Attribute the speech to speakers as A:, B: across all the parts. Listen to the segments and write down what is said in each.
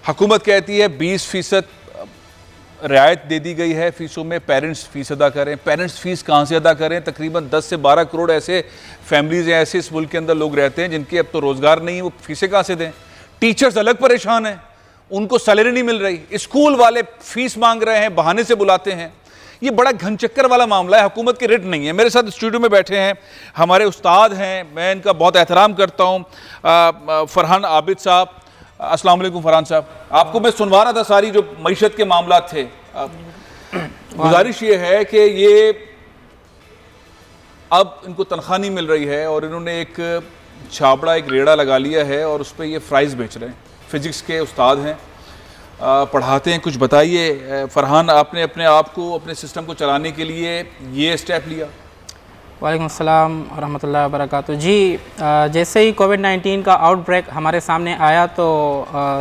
A: حکومت کہتی ہے 20% رعایت دے دی گئی ہے فیسوں میں، پیرنٹس فیس ادا کریں. پیرنٹس فیس کہاں سے ادا کریں؟ تقریباً 10 سے 12 کروڑ ایسے فیملیز ہیں، ایسے اس ملک کے اندر لوگ رہتے ہیں جن کے اب تو روزگار نہیں ہے، وہ فیسیں کہاں سے دیں؟ ٹیچرز الگ پریشان ہیں، ان کو سیلری نہیں مل رہی، اسکول والے فیس مانگ رہے ہیں، بہانے سے بلاتے ہیں. یہ بڑا گھن چکر والا معاملہ ہے، حکومت کے ریٹ نہیں ہے. میرے ساتھ اسٹوڈیو میں بیٹھے ہیں ہمارے استاد ہیں، میں ان کا بہت احترام کرتا ہوں، فرحان عابد صاحب. السلام علیکم فرحان صاحب. آپ کو میں سنوا رہا تھا ساری جو معیشت کے معاملات تھے. گزارش یہ ہے کہ یہ اب ان کو تنخواہ نہیں مل رہی ہے اور انہوں نے ایک چھابڑا، ایک ریڑا لگا لیا ہے اور اس پہ یہ فرائز بیچ رہے ہیں. فزکس کے استاد ہیں، پڑھاتے ہیں. کچھ بتائیے فرحان، آپ نے اپنے آپ کو، اپنے سسٹم کو چلانے کے لیے یہ اسٹیپ لیا؟
B: وعلیکم السلام ورحمۃ اللہ وبرکاتہ. جی، جیسے ہی کووڈ-19 کا آؤٹ بریک ہمارے سامنے آیا تو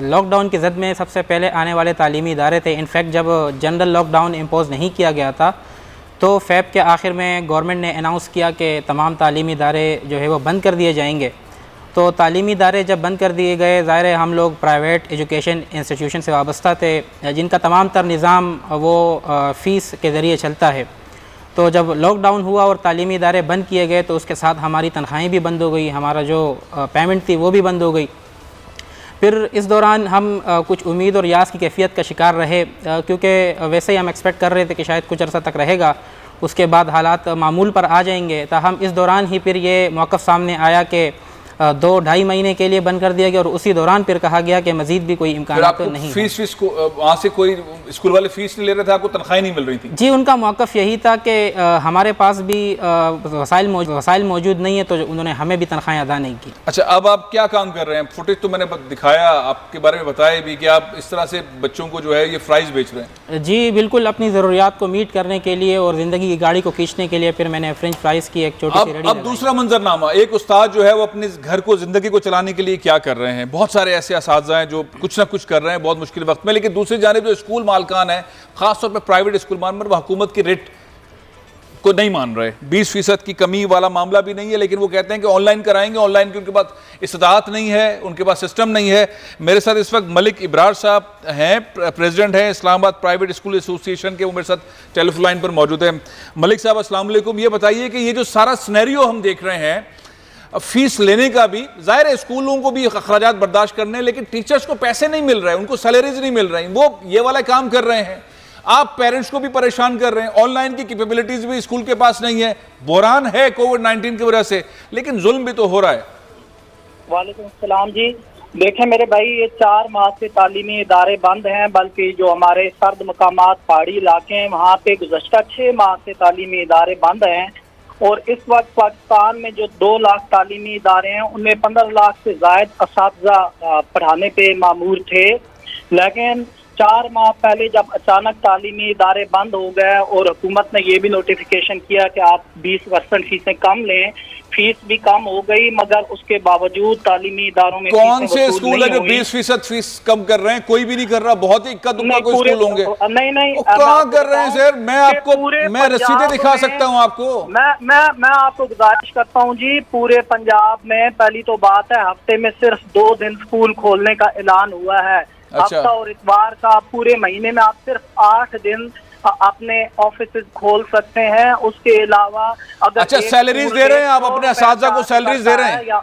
B: لاک ڈاؤن کی زد میں سب سے پہلے آنے والے تعلیمی ادارے تھے. انفیکٹ جب جنرل لاک ڈاؤن امپوز نہیں کیا گیا تھا تو فیب کے آخر میں گورنمنٹ نے اناؤنس کیا کہ تمام تعلیمی ادارے جو ہے وہ بند کر دیے جائیں گے. تو تعلیمی ادارے جب بند کر دیے گئے، ظاہر ہے ہم لوگ پرائیویٹ ایجوکیشن انسٹیٹیوشن سے وابستہ تھے جن کا تمام تر نظام وہ فیس کے ذریعے چلتا ہے. تو جب لاک ڈاؤن ہوا اور تعلیمی ادارے بند کیے گئے تو اس کے ساتھ ہماری تنخواہیں بھی بند ہو گئی، ہمارا جو پیمنٹ تھی وہ بھی بند ہو گئی. پھر اس دوران ہم کچھ امید اور یاس کی کیفیت کا شکار رہے، کیونکہ ویسے ہی ہم ایکسپیکٹ کر رہے تھے کہ شاید کچھ عرصہ تک رہے گا، اس کے بعد حالات معمول پر آ جائیں گے. تاہم اس دوران ہی پھر یہ موقف سامنے آیا کہ 2-2.5 مہینے کے لیے بند کر دیا گیا اور اسی دوران پھر کہا گیا کہ مزید بھی کوئی امکانات نہیں.
A: فیس کو وہاں سے کوئی اسکول والے فیس نہیں لے رہے تھے، آپ کو تنخواہیں نہیں مل رہی تھی؟
B: جی، ان کا موقف یہی تھا کہ ہمارے پاس بھی وسائل موجود نہیں ہے تو انہوں نے ہمیں بھی تنخواہیں ادا نہیں کی.
A: اچھا، اب آپ کیا کام کر رہے ہیں؟ فوٹیج تو میں نے دکھایا، آپ کے بارے میں بتایا بھی کہ آپ اس طرح سے بچوں کو جو ہے یہ فرائز بیچ رہے ہیں.
B: جی بالکل، اپنی ضروریات کو میٹ کرنے کے لیے اور زندگی کی گاڑی کو کھینچنے کے لیے پھر میں نے فرینچ فرائز کی ایک چھوٹی سی ریڑھی.
A: اب دوسرا منظرنامہ، ایک استاد جو ہے وہ اپنے گھر کو، زندگی کو چلانے کے لیے کیا کر رہے ہیں. بہت سارے ایسے اساتذہ ہیں جو کچھ نہ کچھ کر رہے ہیں بہت مشکل وقت میں، لیکن دوسری جانب جو اسکول مالکان ہیں، خاص طور پہ پرائیویٹ اسکول مالکان، وہ حکومت کے ریٹ کو نہیں مان رہے. 20% کی کمی والا معاملہ بھی نہیں ہے، لیکن وہ کہتے ہیں کہ آن لائن کرائیں گے. آن لائن کی ان کے پاس استطاعت نہیں ہے، ان کے پاس سسٹم نہیں ہے. میرے ساتھ اس وقت ملک ابرار صاحب ہیں، پریزیڈنٹ ہیں اسلام آباد پرائیویٹ اسکول ایسوسی ایشن کے، وہ میرے ساتھ ٹیلی فون لائن پر موجود ہیں. ملک صاحب السلام علیکم. یہ بتائیے کہ یہ جو سارا سینیریو ہم دیکھ رہے ہیں، فیس لینے کا بھی ظاہر ہے اسکولوں کو بھی اخراجات برداشت کرنے، لیکن ٹیچرز کو پیسے نہیں مل رہے، ان کو سیلریز نہیں مل رہی، وہ یہ والا کام کر رہے ہیں. آپ پیرنٹس کو بھی پریشان کر رہے ہیں، آن لائن کی کیپیبلٹیز بھی اسکول کے پاس نہیں ہے. بحران ہے کووڈ-19 کی وجہ سے، لیکن ظلم بھی تو ہو رہا ہے.
C: وعلیکم السلام. جی دیکھیں میرے بھائی، یہ 4 ماہ سے تعلیمی ادارے بند ہیں، بلکہ جو ہمارے سرد مقامات پہاڑی علاقے ہیں وہاں پہ گزشتہ 6 ماہ سے تعلیمی ادارے بند ہیں. اور اس وقت پاکستان میں جو 2 لاکھ تعلیمی ادارے ہیں ان میں 15 لاکھ سے زائد اساتذہ پڑھانے پہ مامور تھے. لیکن 4 ماہ پہلے جب اچانک تعلیمی ادارے بند ہو گئے اور حکومت نے یہ بھی نوٹیفیکیشن کیا کہ آپ 20% فیسیں کم لیں، فیس بھی کم ہو گئی، مگر اس کے باوجود تعلیمی اداروں میں
A: کون سے اسکول ہے جو 20% فیس کم کر رہے ہیں؟ کوئی بھی نہیں کر رہا. بہت ہی اکا دکا کوئی اسکول ہوں گے.
C: نہیں
A: کہاں کر رہے ہیں سر؟ میں آپ کو میں رسیدیں دکھا سکتا ہوں آپ کو.
C: میں آپ کو گزارش کرتا ہوں جی، پورے پنجاب میں پہلی تو بات ہے ہفتے میں صرف 2 دن اسکول کھولنے کا اعلان ہوا ہے. ہفتہ اور اتوار کا. پورے مہینے میں آپ صرف 8 دن اپنے آفیسز کھول سکتے ہیں. اس کے علاوہ اگر
A: اچھا سیلریز دے رہے ہیں آپ اپنے اساتذہ کو؟ سیلریز دے رہے ہیں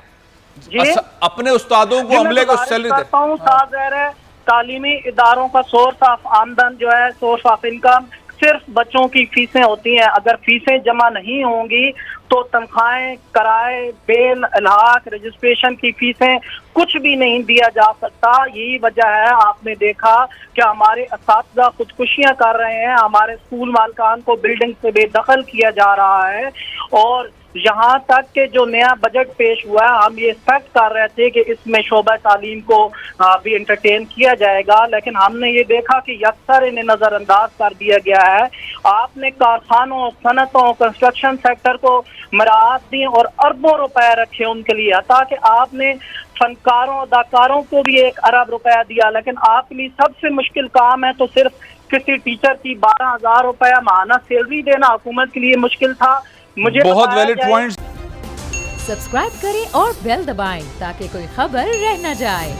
C: جی
A: اپنے استادوں کو، عملے کو سیلری دے
C: کرتا ہوں. ظاہر ہے تعلیمی اداروں کا سورس آف آمدن جو ہے، سورس آف انکم صرف بچوں کی فیسیں ہوتی ہیں. اگر فیسیں جمع نہیں ہوں گی تو تنخواہیں، کرائے، بیل، الحاق، رجسٹریشن کی فیسیں کچھ بھی نہیں دیا جا سکتا. یہی وجہ ہے آپ نے دیکھا کہ ہمارے اساتذہ خودکشیاں کر رہے ہیں، ہمارے اسکول مالکان کو بلڈنگ سے بے دخل کیا جا رہا ہے. اور یہاں تک کہ جو نیا بجٹ پیش ہوا ہے، ہم یہ ایکسپیکٹ کر رہے تھے کہ اس میں شعبہ تعلیم کو بھی انٹرٹین کیا جائے گا، لیکن ہم نے یہ دیکھا کہ یکسر انہیں نظر انداز کر دیا گیا ہے. آپ نے کارخانوں، صنعتوں، کنسٹرکشن سیکٹر کو مراعات دی اور اربوں روپے رکھے ان کے لیے، تاکہ آپ نے فنکاروں، اداکاروں کو بھی 1 ارب روپیہ دیا. لیکن آپ کے لیے سب سے مشکل کام ہے تو صرف کسی ٹیچر کی 12,000 روپیہ ماہانہ سیلری دینا حکومت کے لیے مشکل تھا. مجھے
A: بہت ویلڈ پوائنٹس.
D: سبسکرائب کریں اور بیل دبائیں تاکہ کوئی خبر رہ نہ جائے.